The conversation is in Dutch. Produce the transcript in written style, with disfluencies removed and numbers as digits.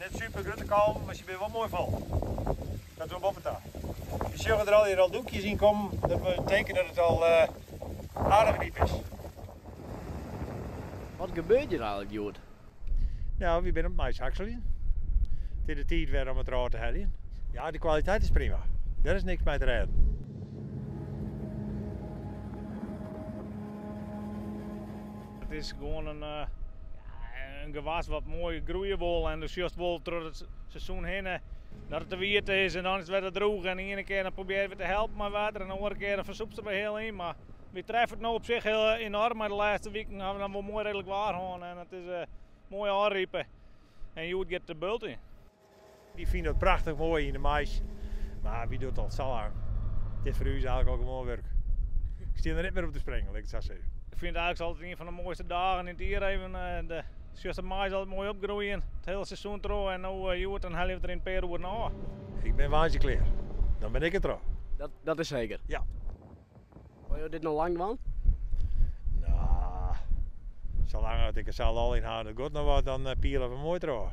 Net super grote kalm, maar ze bent wel mooi vol. Dat is wel boven daar. Je ziet er al hier al doekjes in komen, dat betekent dat het al aardig diep is. Wat gebeurt hier eigenlijk, Jood? Nou, we zijn op maishakselen. Het is de tijd weer om het raar te hebben. Ja, de kwaliteit is prima. Daar is niks mee te redden. Het is gewoon een gewas wat mooi groeien wil en dus juist wel door het seizoen heen dat het te wierd is en dan is het weer droog en de ene keer dan proberen we te helpen met water en de andere keer dan versoept er weer heel in. Maar we treffen het nou op zich heel enorm, maar de laatste weken hebben we dan wel mooi redelijk waar gewoon en het is mooi aanriepen en je gaat de bult in. Die vinden het prachtig mooi in de mais, maar wie doet het al zo lang? Het is voor u eigenlijk al gewoon werk. Ik stel er niet meer op te springen, laat ik het zo zeggen. Ik vind het eigenlijk altijd een van de mooiste dagen in het jaar even. De mais altijd mooi opgroeien, het hele seizoen trouw en nu dan halen we er in een paar uur na. Ik ben waanzinnig klaar. Dan ben ik het trouw. Dat is zeker. Ja. Wil je dit nog lang doen? Nou, zolang ik er zal al in houden, goed nog wat, dan pielen we mooi trouw.